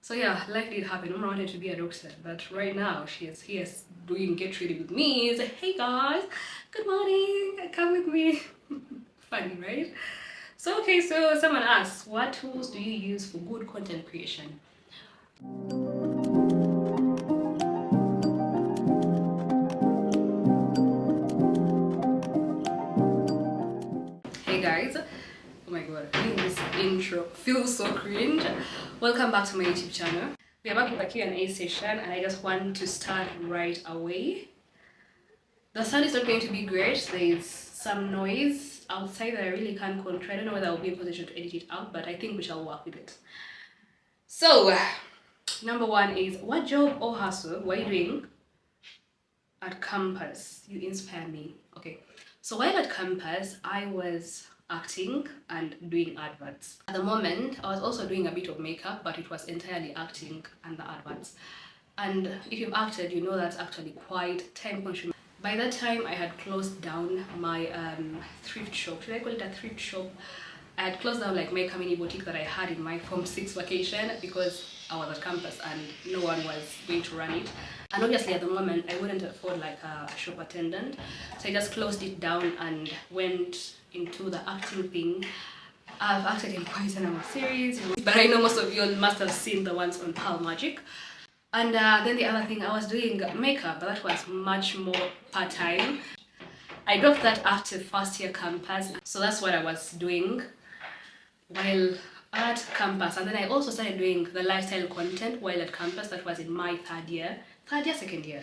So yeah, life did happen. Umrah wanted to be a doctor, but right now she is here doing Get Ready With Me. It's like, hey guys, good morning, come with me. Funny, right? So okay, so someone asks, what tools do you use for good content creation? Hey guys, oh my god, I think this intro feels so cringe. Welcome back to my YouTube channel. We are back with a Q&A session and I just want to start right away. The sound is not going to be great. There is some noise outside that I really can't control. I don't know whether I'll be in position to edit it out, but I think we shall work with it. So, number one is, what job or hustle were you doing at campus? You inspire me. Okay, so while at campus, I was acting and doing adverts. At the moment, I was also doing a bit of makeup, but it was entirely acting and the adverts. And if you've acted, you know that's actually quite time consuming. By that time, I had closed down my thrift shop. Should I call it a thrift shop? I had closed down like my community boutique that I had in my Form 6 vacation because I was at campus and no one was going to run it. And obviously at the moment, I wouldn't afford like a shop attendant. So I just closed it down and went into the acting thing. I've acted in quite a number of series, but I know most of you all must have seen the ones on Pearl Magic. And then the other thing, I was doing makeup, but that was much more part-time. I dropped that after first year campus, so that's what I was doing while at campus. And then I also started doing the lifestyle content while at campus. That was in my second year.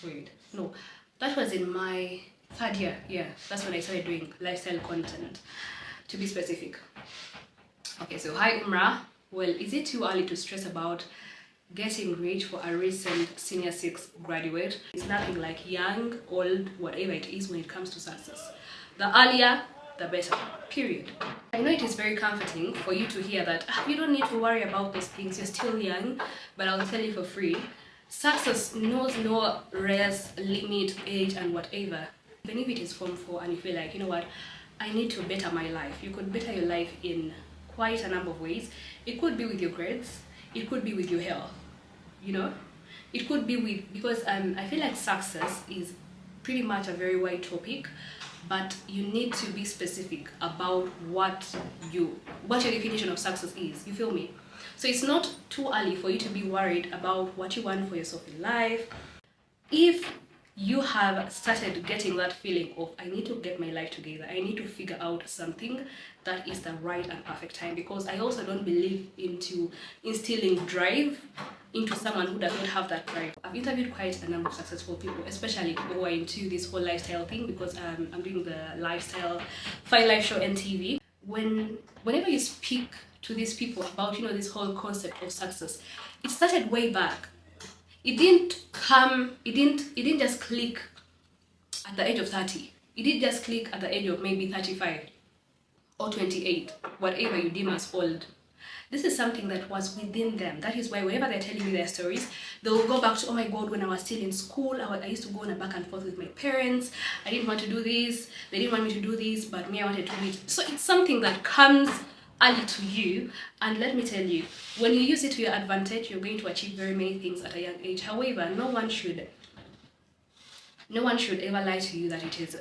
Wait, no, that was in my third year. Yeah, that's when I started doing lifestyle content, to be specific. Okay, so hi Umrah. Well, is it too early to stress about getting rich for a recent senior 6 graduate? It's nothing like young, old, whatever it is when it comes to success. The earlier, the better, period. I know it is very comforting for you to hear that you don't need to worry about those things, you're still young, but I'll tell you for free, success knows no race, limit, age, and whatever. Even if it is Form 4 and you feel like, you know what, I need to better my life, you could better your life in quite a number of ways. It could be with your grades, it could be with your health, you know, it could be with, because I feel like success is pretty much a very wide topic, but you need to be specific about what your definition of success is. You feel me? So it's not too early for you to be worried about what you want for yourself in life. If you have started getting that feeling of, I need to get my life together, I need to figure out something, that is the right and perfect time, because I also don't believe into instilling drive into someone who does not have that drive. I've interviewed quite a number of successful people, especially who are into this whole lifestyle thing, because I'm doing the lifestyle Fine Life show NTV. Whenever you speak to these people about, you know, this whole concept of success, it started way back. It didn't just click at the age of 30. It didn't just click at the age of maybe 35 or 28, whatever you deem as old. This is something that was within them. That is why whenever they're telling me their stories, they'll go back to, oh my God, when I was still in school, I used to go on a back and forth with my parents. I didn't want to do this. They didn't want me to do this, but me, I wanted to do it. So it's something that comes early to you, and let me tell you, when you use it to your advantage, you're going to achieve very many things at a young age. However, no one should ever lie to you that it is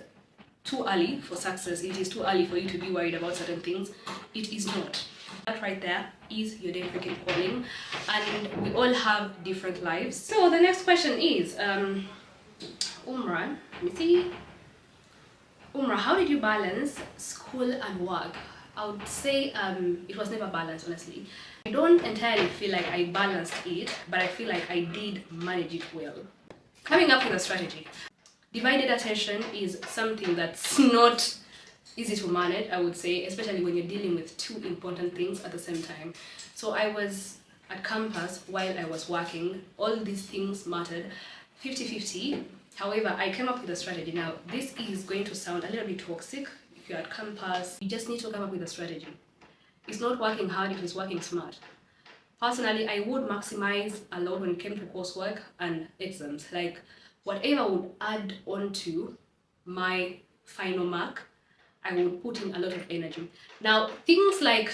too early for success, it is too early for you to be worried about certain things. It is not. That right there is your damn freaking calling, and we all have different lives. So the next question is, Umrah, let me see. Umrah, how did you balance school and work? I would say it was never balanced, honestly. I don't entirely feel like I balanced it, but I feel like I did manage it well. Coming up with a strategy. Divided attention is something that's not easy to manage, I would say, especially when you're dealing with two important things at the same time. So I was at campus while I was working. All these things mattered 50-50. However, I came up with a strategy. Now, this is going to sound a little bit toxic. If you're at campus, you just need to come up with a strategy. It's not working hard, it is working smart. Personally, I would maximize a lot when it came to coursework and exams. Like, whatever would add on to my final mark, I would put in a lot of energy. Now, things like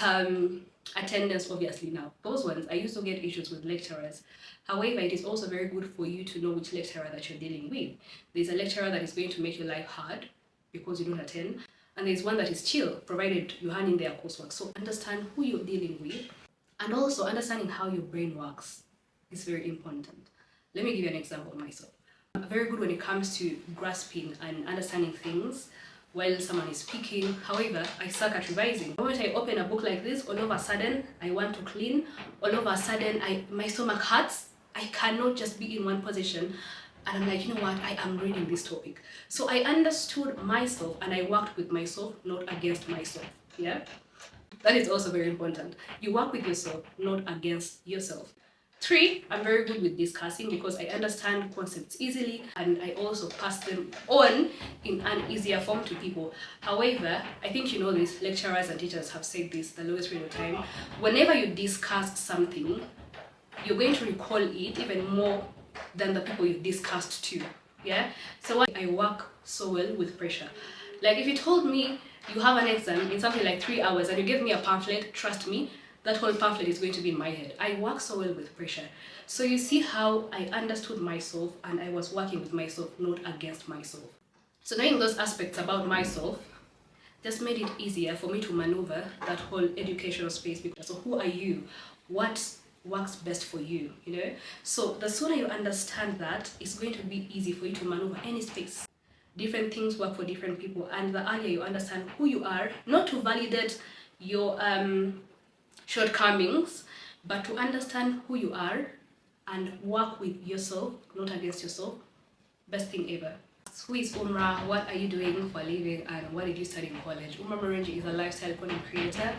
Attendance, obviously. Now those ones, I used to get issues with lecturers. However, it is also very good for you to know which lecturer that you're dealing with. There's a lecturer that is going to make your life hard because you don't attend, and there's one that is chill, provided you hand in their coursework. So understand who you're dealing with, and also understanding how your brain works is very important. Let me give you an example of myself. I'm very good when it comes to grasping and understanding things while someone is speaking. However, I suck at revising. The moment I open a book like this, all of a sudden I want to clean. All of a sudden my stomach hurts. I cannot just be in one position. And I'm like, you know what, I am reading this topic. So I understood myself and I worked with myself, not against myself. Yeah? That is also very important. You work with yourself, not against yourself. 3, I'm very good with discussing because I understand concepts easily and I also pass them on in an easier form to people. However, I think you know this, lecturers and teachers have said this the lowest rate of time. Whenever you discuss something, you're going to recall it even more than the people you've discussed to. Yeah? So I work so well with pressure. Like if you told me you have an exam in something like 3 hours and you give me a pamphlet, trust me, that whole pamphlet is going to be in my head. I work so well with pressure. So you see how I understood myself and I was working with myself, not against myself. So knowing those aspects about myself just made it easier for me to maneuver that whole educational space. So who are you? What works best for you, you know? So the sooner you understand that, it's going to be easy for you to maneuver any space. Different things work for different people, and the earlier you understand who you are, not to validate your shortcomings, but to understand who you are and work with yourself, not against yourself. Best thing ever. Who is Umrah? What are you doing for a living? And what did you study in college? Umrah Morenji is a lifestyle content creator,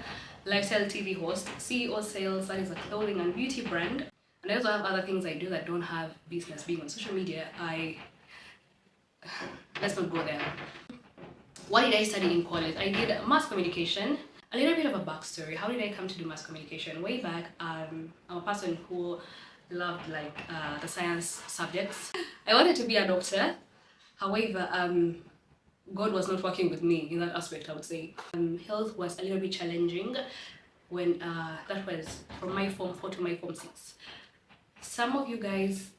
lifestyle TV host, CEO Sales, that is a clothing and beauty brand. And I also have other things I do that don't have business being on social media. Let's not go there. What did I study in college? I did mass communication. A little bit of a backstory. How did I come to do mass communication? Way back, I'm a person who loved the science subjects. I wanted to be a doctor. However, God was not working with me in that aspect, I would say. Health was a little bit challenging when that was from my form 4 to my form 6. Some of you guys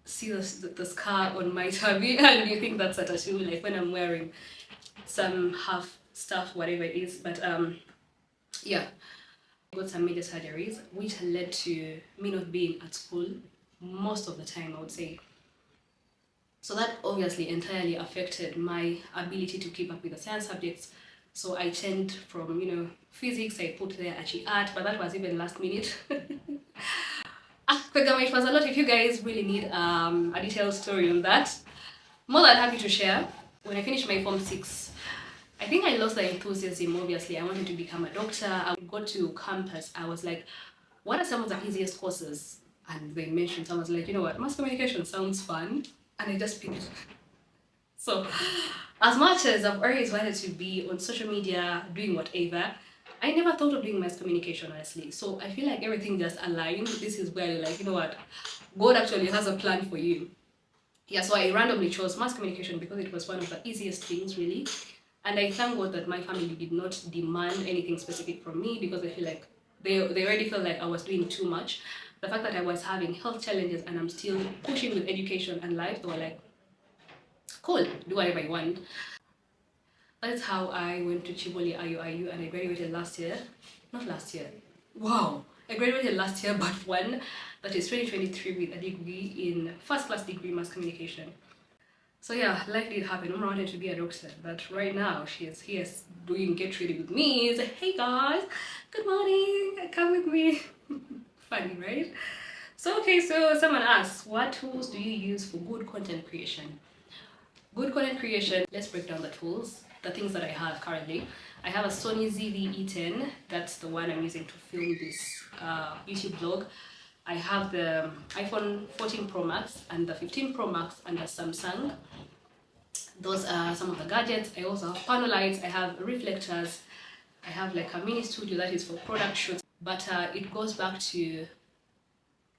see the scar on my tummy and you think that's a tattoo, like when I'm wearing some half stuff, whatever it is. But yeah, I got some major surgeries which led to me not being at school most of the time, I would say. So that obviously entirely affected my ability to keep up with the science subjects. So I changed from, you know, physics, I put there actually art, but that was even last minute. It was a lot. If you guys really need a detailed story on that, more than happy to share. When I finished my form 6, I think I lost the enthusiasm. Obviously, I wanted to become a doctor. I got to campus. I was like, what are some of the easiest courses? And they mentioned, so I was like, you know what, mass communication sounds fun. And I just picked it. So, as much as I've always wanted to be on social media, doing whatever, I never thought of doing mass communication, honestly. So I feel like everything just aligned. This is where you're like, you know what, God actually has a plan for you. Yeah, so I randomly chose mass communication because it was one of the easiest things, really. And I thank God that my family did not demand anything specific from me because I feel like they already felt like I was doing too much. The fact that I was having health challenges and I'm still pushing with education and life, they were like, cool, do whatever you want. That's how I went to Chiboli IU and I graduated last year. Not last year. Wow! I graduated last year, but one, that is 2023, with a degree in first-class degree mass communication. So yeah, life did happen. Mama wanted to be a doctor, but right now she is here doing Get Ready With Me. It's like, hey guys, good morning, come with me. Funny, right? So okay, so someone asks, what tools do you use for good content creation? Good content creation, let's break down the tools, the things that I have currently. I have a Sony ZV-E10, that's the one I'm using to film this YouTube vlog. I have the iPhone 14 Pro Max and the 15 Pro Max and the Samsung. Those are some of the gadgets. I also have panel lights, I have reflectors, I have like a mini studio that is for product shoots. But it goes back to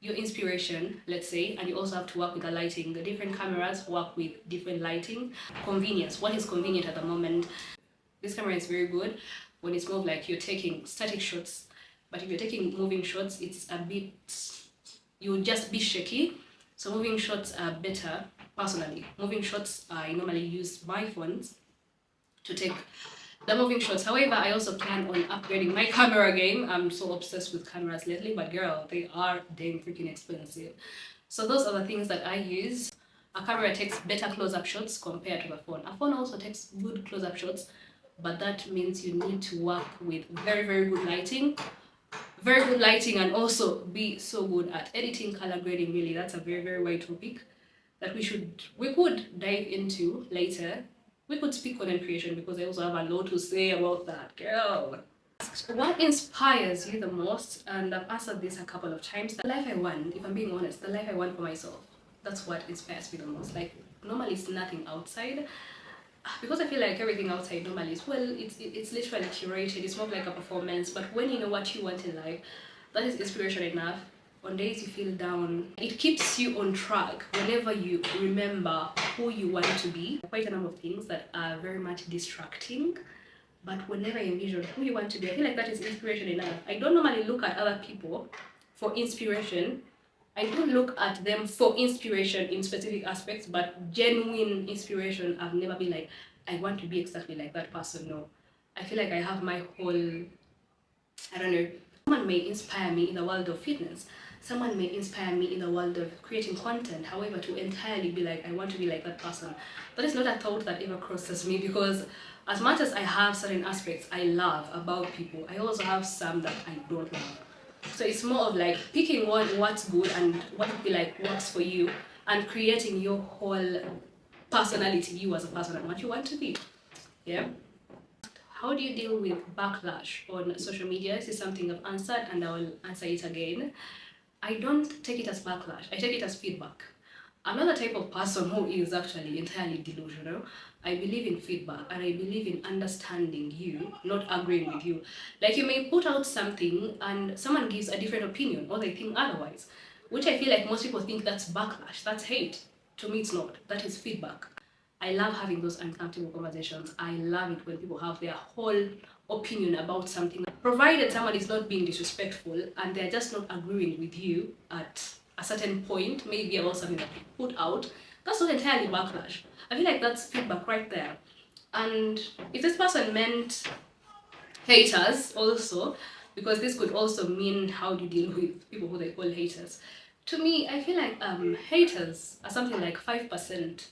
your inspiration, let's say, and you also have to work with the lighting. The different cameras work with different lighting. Convenience, what is convenient at the moment? This camera is very good when it's more like you're taking static shots But if you're taking moving shots, it's a bit, you'll just be shaky. So moving shots are better. Personally, moving shots, I normally use my phones to take the moving shots. However, I also plan on upgrading my camera game. I'm so obsessed with cameras lately, but girl, they are damn freaking expensive. So those are the things that I use. A camera takes better close-up shots compared to the phone. A phone also takes good close-up shots, but that means you need to work with very, very good lighting. Very good lighting, and also be so good at editing, color grading. Really, that's a very, very wide topic that we could dive into later. We could speak content creation because I also have a lot to say about that, girl. What inspires you the most? And I've answered this a couple of times. The life I want, if I'm being honest, the life I want for myself. That's what inspires me the most. Like, normally it's nothing outside. Because I feel like everything outside normally is, well, it's literally curated. It's more like a performance. But when you know what you want in life, that is inspiration enough. On days you feel down, it keeps you on track whenever you remember who you want to be. Quite a number of things that are very much distracting, but whenever you envision who you want to be, I feel like that is inspiration enough. I don't normally look at other people for inspiration. I do look at them for inspiration in specific aspects, but genuine inspiration, I've never been like, I want to be exactly like that person. No. I feel like I have my whole, I don't know, someone may inspire me in the world of fitness. Someone may inspire me in the world of creating content. However, to entirely be like, I want to be like that person, that is not a thought that ever crosses me, because as much as I have certain aspects I love about people, I also have some that I don't love. So it's more of like picking what's good and what would be like works for you, and creating your whole personality, you as a person, and what you want to be. Yeah. How do you deal with backlash on social media? This is something I've answered and I will answer it again. I don't take it as backlash, I take it as feedback. I'm not the type of person who is actually entirely delusional. I believe in feedback and I believe in understanding you, not agreeing with you. Like, you may put out something and someone gives a different opinion or they think otherwise, which I feel like most people think that's backlash, that's hate. To me, it's not. That is feedback. I love having those uncomfortable conversations. I love it when people have their whole opinion about something, provided someone is not being disrespectful and they're just not agreeing with you at a certain point, maybe about something that you put out. That's not entirely backlash. I feel like that's feedback right there. And if this person meant haters also, because this could also mean how you deal with people who they call haters. To me, I feel like haters are something like 5%.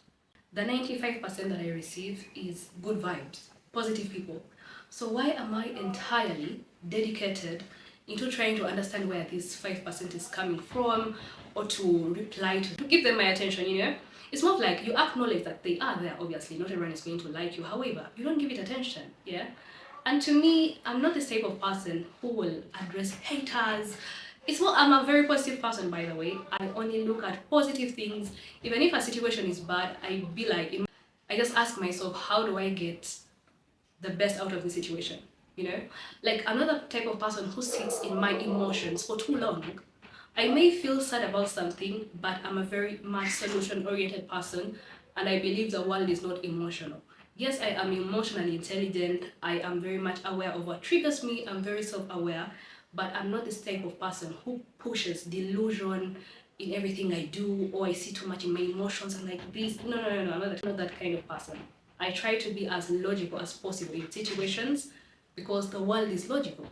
The 95% that I receive is good vibes, positive people. So why am I entirely dedicated into trying to understand where this 5% is coming from, or to reply to give them my attention, you know? It's more of like you acknowledge that they are there, obviously. Not everyone is going to like you. However, you don't give it attention, yeah? And to me, I'm not this type of person who will address haters. It's more, I'm a very positive person, by the way. I only look at positive things. Even if a situation is bad, I just ask myself, how do I get the best out of the situation? You know? Like, I'm not the type of person who sits in my emotions for too long. I may feel sad about something, but I'm a very much solution-oriented person, and I believe the world is not emotional. Yes, I am emotionally intelligent. I am very much aware of what triggers me. I'm very self-aware, but I'm not this type of person who pushes delusion in everything I do, or I see too much in my emotions and like this. No, I'm not that kind of person. I try to be as logical as possible in situations because the world is logical.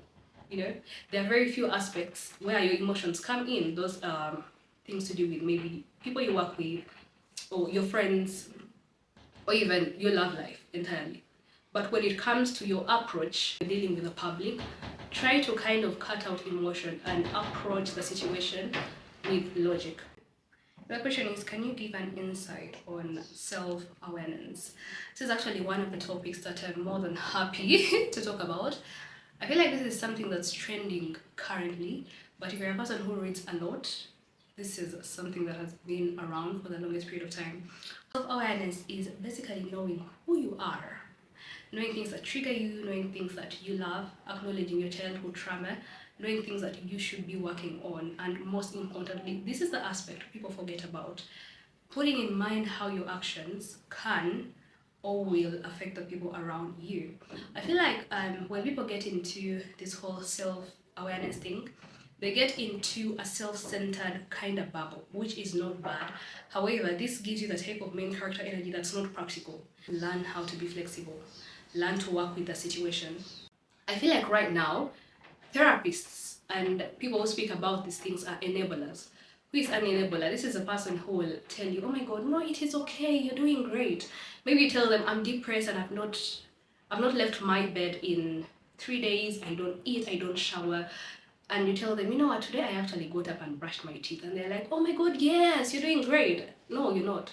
You know, there are very few aspects where your emotions come in. Those things to do with maybe people you work with, or your friends, or even your love life entirely. But when it comes to your approach dealing with the public, try to kind of cut out emotion and approach the situation with logic. The question is, can you give an insight on self-awareness? This is actually one of the topics that I'm more than happy to talk about. I feel like this is something that's trending currently, but if you're a person who reads a lot, this is something that has been around for the longest period of time. Self-awareness is basically knowing who you are, knowing things that trigger you, knowing things that you love, acknowledging your childhood trauma, knowing things that you should be working on, and most importantly, this is the aspect people forget about, putting in mind how your actions can or will affect the people around you. I feel like when people get into this whole awareness thing, they get into a self-centered kind of bubble, which is not bad. However, this gives you the type of main character energy that's not practical. Learn how to be flexible. Learn to work with the situation. I feel like right now, therapists and people who speak about these things are enablers. Who is an enabler? This is a person who will tell you, oh my god, no, it is okay, you're doing great. Maybe you tell them, I'm depressed and I've not left my bed in 3 days, I don't eat, I don't shower. And you tell them, you know what, today I actually got up and brushed my teeth. And they're like, oh my god, yes, you're doing great. No, you're not.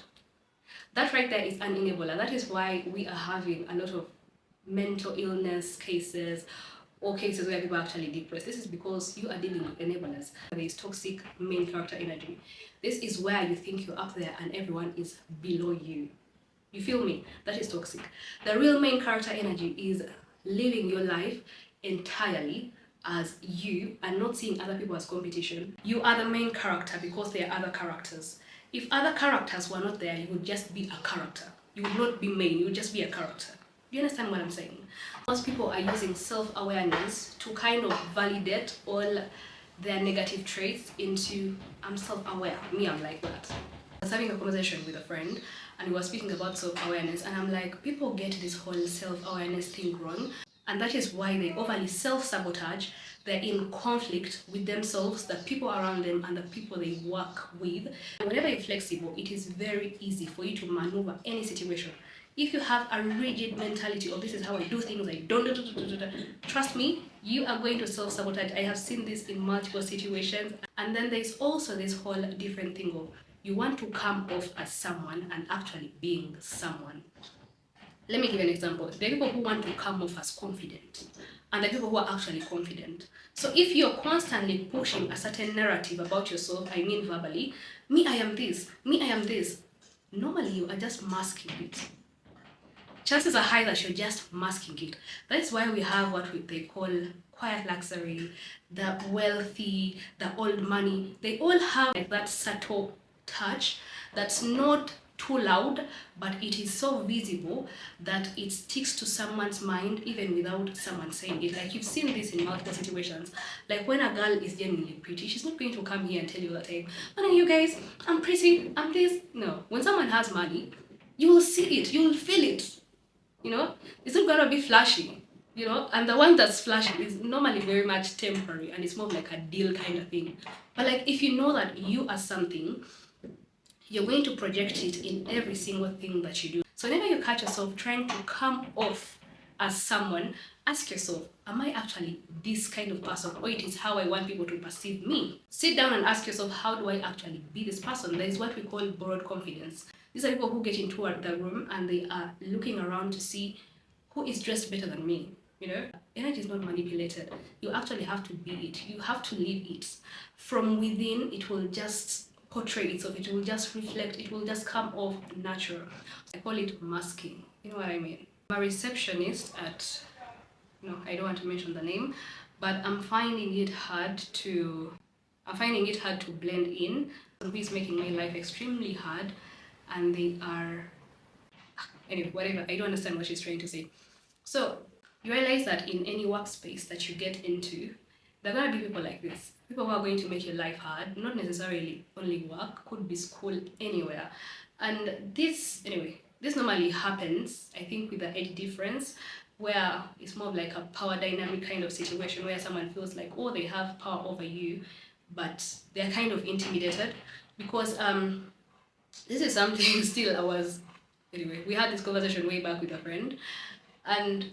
That right there is an enabler. That is why we are having a lot of mental illness cases or cases where people are actually depressed. This is because you are dealing with enablers. There is toxic main character energy. This is where you think you're up there and everyone is below you. You feel me? That is toxic. The real main character energy is living your life entirely as you and not seeing other people as competition. You are the main character because there are other characters. If other characters were not there, you would just be a character. You would not be main, you would just be a character. Do you understand what I'm saying? Most people are using self-awareness to kind of validate all their negative traits into, I'm self-aware, me, I'm like that. I was having a conversation with a friend and we were speaking about self-awareness, and I'm like, people get this whole self-awareness thing wrong, and that is why they overly self-sabotage. They're in conflict with themselves, the people around them, and the people they work with. And whenever you're flexible, it is very easy for you to maneuver any situation. If you have a rigid mentality of this is how I do things, I don't, trust me, you are going to self-sabotage. I have seen this in multiple situations. And then there's also this whole different thing of you want to come off as someone and actually being someone. Let me give you an example. There are people who want to come off as confident, and there are people who are actually confident. So if you're constantly pushing a certain narrative about yourself, I mean verbally, me, I am this, me, I am this, normally you are just masking it. Chances are high that you're just masking it. That's why we have what they call quiet luxury, the wealthy, the old money. They all have like that subtle touch that's not too loud, but it is so visible that it sticks to someone's mind even without someone saying it. Like, you've seen this in multiple situations. Like, when a girl is genuinely pretty, she's not going to come here and tell you all the time, oh, you guys, I'm pretty, I'm this. No, when someone has money, you will see it, you will feel it. You know, it's not gonna be flashy, you know, and the one that's flashy is normally very much temporary and it's more like a deal kind of thing. But like, if you know that you are something, you're going to project it in every single thing that you do. So whenever you catch yourself trying to come off as someone, ask yourself, am I actually this kind of person, or it is how I want people to perceive me? Sit down and ask yourself, how do I actually be this person? That is what we call borrowed confidence. These are people who get into the room and they are looking around to see who is dressed better than me. You know, energy is not manipulated. You actually have to be it. You have to live it. From within, it will just portray itself. It will just reflect. It will just come off natural. I call it masking. You know what I mean? I'm a receptionist at, no, I don't want to mention the name, but I'm finding it hard to blend in. Who is making my life extremely hard, and they are, anyway, whatever, I don't understand what she's trying to say. So you realize that in any workspace that you get into, there are going to be people like this, people who are going to make your life hard, not necessarily only work, could be school, anywhere. And this, anyway, this normally happens, I think, with the age difference, where it's more of like a power dynamic kind of situation where someone feels like, oh, they have power over you, but they're kind of intimidated because this is something still anyway, we had this conversation way back with a friend, and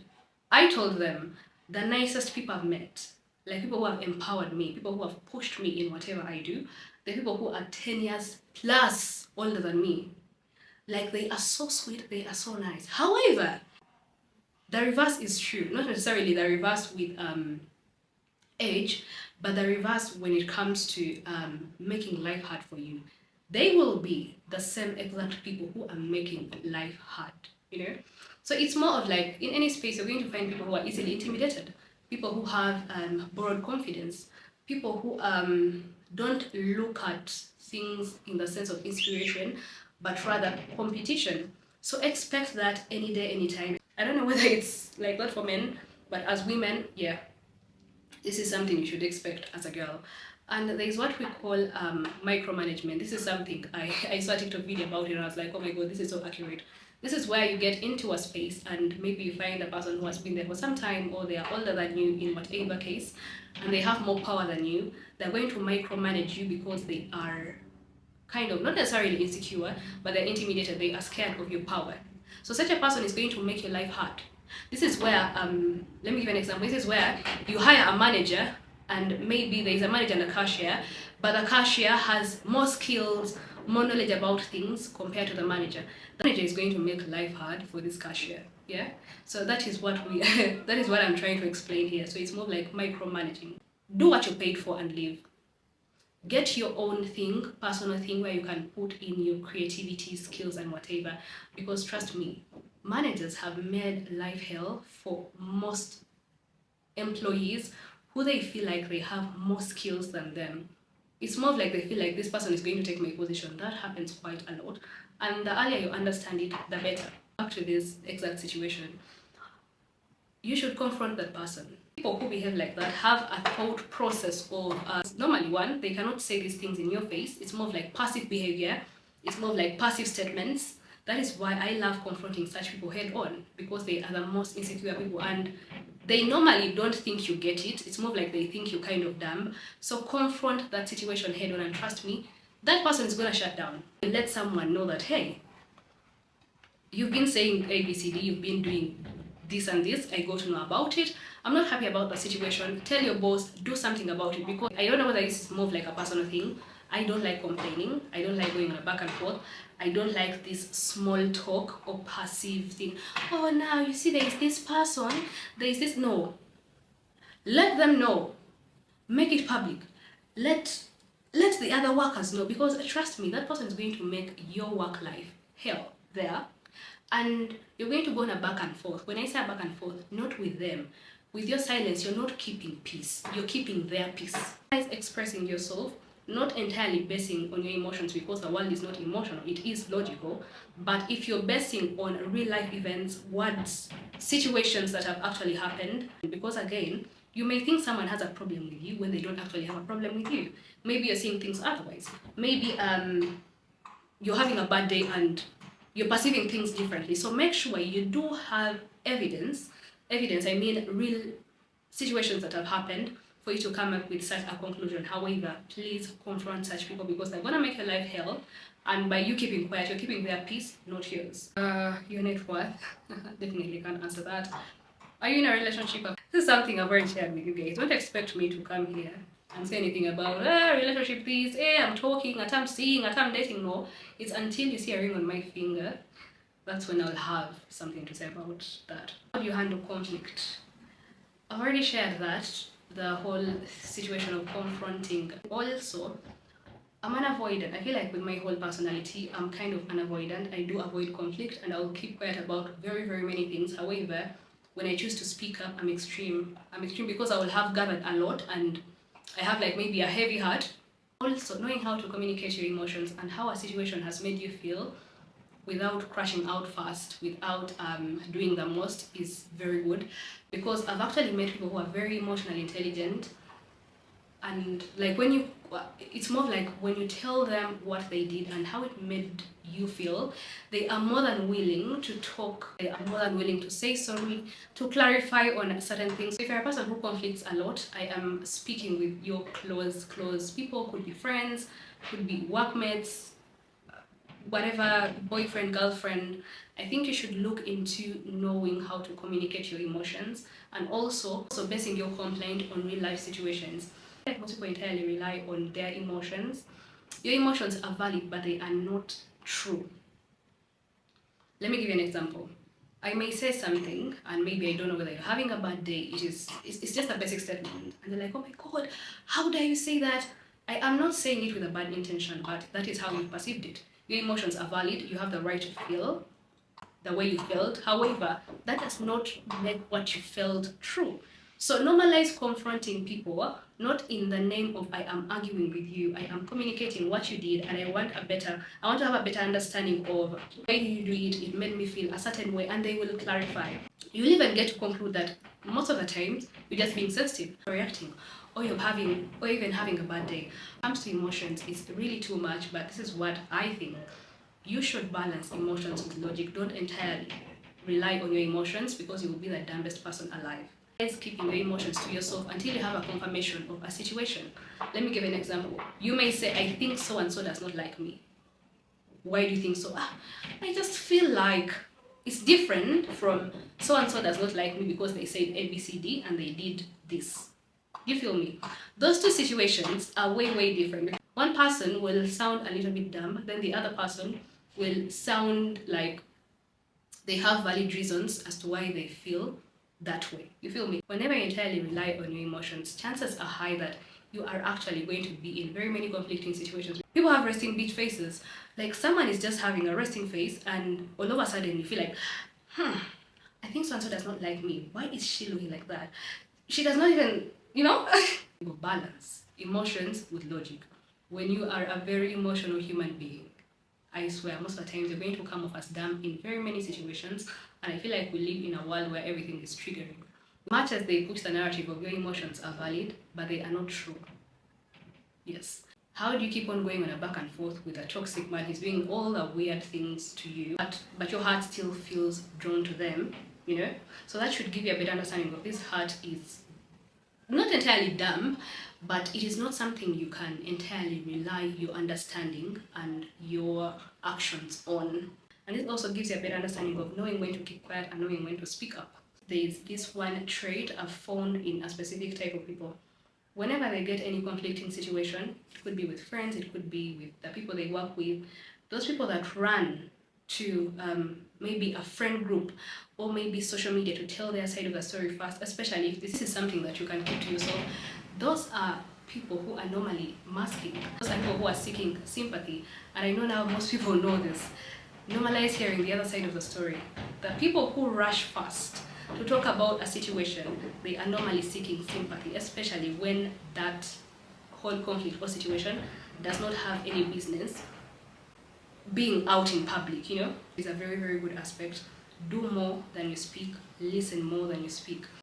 I told them the nicest people I've met, like people who have empowered me, people who have pushed me in whatever I do, the people who are 10 years plus older than me, like they are so sweet, they are so nice. However, the reverse is true, not necessarily the reverse with age, but the reverse when it comes to making life hard for you. They will be the same exact people who are making life hard, you know? So it's more of like, in any space, you're going to find people who are easily intimidated, people who have borrowed confidence, people who don't look at things in the sense of inspiration, but rather competition. So expect that any day, anytime. I don't know whether it's like that for men, but as women, yeah, This is something you should expect as a girl. And there's what we call micromanagement. This is something I saw a TikTok video about it and I was like, oh my god, this is so accurate. This is where you get into a space and maybe you find a person who has been there for some time, or they are older than you in whatever case, and they have more power than you. They're going to micromanage you because they are kind of not necessarily insecure, but they're intimidated, they are scared of your power. So such a person is going to make your life hard. This is where, let me give you an example. This is where you hire a manager, and maybe there is a manager and a cashier, but the cashier has more skills, more knowledge about things compared to the manager. The manager is going to make life hard for this cashier. Yeah. So that is what we that is what I'm trying to explain here. So it's more like micromanaging. Do what you're paid for and leave. Get your own thing, personal thing, where you can put in your creativity, skills, and whatever. Because trust me, managers have made life hell for most employees who they feel like they have more skills than them. It's more like they feel like this person is going to take my position. That happens quite a lot. And the earlier you understand it, the better. Back to this exact situation, you should confront that person. People who behave like that have a thought process of normally, one, they cannot say these things in your face. It's more of like passive behavior. It's more of like passive statements. That is why I love confronting such people head on, because they are the most insecure people and they normally don't think you get it. It's more like they think you're kind of dumb. So confront that situation head on, and trust me, that person is going to shut down. Let someone know that, hey, you've been saying ABCD, you've been doing this and this, I got to know about it. I'm not happy about the situation. Tell your boss, do something about it, because I don't know whether this is more of like a personal thing. I don't like complaining. I don't like going on a back and forth. I don't like this small talk or passive thing. Oh, now you see there is this person, there is this. No. Let them know. Make it public. Let the other workers know, because trust me, that person is going to make your work life hell there. And you're going to go on a back and forth. When I say back and forth, not with them. With your silence, you're not keeping peace. You're keeping their peace. Expressing yourself, not entirely basing on your emotions, because the world is not emotional, it is logical. But if you're basing on real life events, words, situations that have actually happened, because again, you may think someone has a problem with you when they don't actually have a problem with you. Maybe you're seeing things otherwise. Maybe you're having a bad day and you're perceiving things differently. So make sure you do have evidence, I mean real situations that have happened, for you to come up with such a conclusion. However, please confront such people, because they're gonna make your life hell, and by you keeping quiet, you're keeping their peace, not yours. Your net worth, definitely can't answer that. Are you in a relationship? This is something I've already shared with you guys. Don't expect me to come here and say anything about relationship this, I'm talking, I'm seeing, I'm dating. No, it's until you see a ring on my finger, that's when I'll have something to say about that. How do you handle conflict? I've already shared that, the whole situation of confronting. Also, I'm an avoidant. I feel like with my whole personality, I'm kind of an avoidant. I do avoid conflict and I'll keep quiet about very, very many things. However, when I choose to speak up, I'm extreme. I'm extreme because I will have gathered a lot and I have like maybe a heavy heart. Also, knowing how to communicate your emotions and how a situation has made you feel without crashing out fast, without doing the most, is very good, because I've actually met people who are very emotionally intelligent, and like it's more like when you tell them what they did and how it made you feel, they are more than willing to talk, they are more than willing to say sorry, to clarify on certain things. If you're a person who conflicts a lot, I am speaking with your close people, could be friends, could be workmates, whatever, boyfriend, girlfriend. I think you should look into knowing how to communicate your emotions, and also basing your complaint on real life situations. Like most people entirely rely on their emotions. Your emotions are valid, but they are not true. Let me give you an example. I may say something and maybe I don't know whether you're having a bad day. It's just a basic statement, and they're like, oh my god, how dare you say that? I am not saying it with a bad intention, but that is how you perceived it. Your emotions are valid. You have the right to feel the way you felt. However, that does not make what you felt true. So normalize confronting people not in the name of I am arguing with you. I am communicating what you did, and I want to have a better understanding of why you do it. It made me feel a certain way, and they will clarify. You'll even get to conclude that most of the times you're just being sensitive, reacting, or even having a bad day. When it comes to emotions, it's really too much, but this is what I think. You should balance emotions with logic. Don't entirely rely on your emotions, because you will be the dumbest person alive. Always keeping your emotions to yourself until you have a confirmation of a situation. Let me give an example. You may say, I think so and so does not like me. Why do you think so? I just feel like it's different from so and so does not like me because they said A, B, C, D and they did this. You feel me? Those two situations are way, way different. One person will sound a little bit dumb, then the other person will sound like they have valid reasons as to why they feel that way. You feel me? Whenever you entirely rely on your emotions, chances are high that you are actually going to be in very many conflicting situations. People have resting bitch faces. Like someone is just having a resting face and all of a sudden you feel like, I think so-and-so does not like me. Why is she looking like that? She does not even, balance emotions with logic. When you are a very emotional human being, I swear, most of the times you're going to come off as dumb in very many situations, and I feel like we live in a world where everything is triggering. Much as they push the narrative of your emotions are valid, but they are not true. Yes. How do you keep on going on a back and forth with a toxic man? He's doing all the weird things to you, but your heart still feels drawn to them, So that should give you a better understanding of this heart is not entirely dumb, but it is not something you can entirely rely your understanding and your actions on. And it also gives you a better understanding of knowing when to keep quiet and knowing when to speak up. There's this one trait I've found in a specific type of people. Whenever they get any conflicting situation, it could be with friends, it could be with the people they work with, those people that run to maybe a friend group or maybe social media to tell their side of the story first, especially if this is something that you can keep to yourself, those are people who are normally masking. Those are people who are seeking sympathy. And I know now most people know this. Normalize hearing the other side of the story. The people who rush first to talk about a situation, they are normally seeking sympathy, especially when that whole conflict or situation does not have any business being out in public, It's a very, very good aspect. Do more than you speak, listen more than you speak.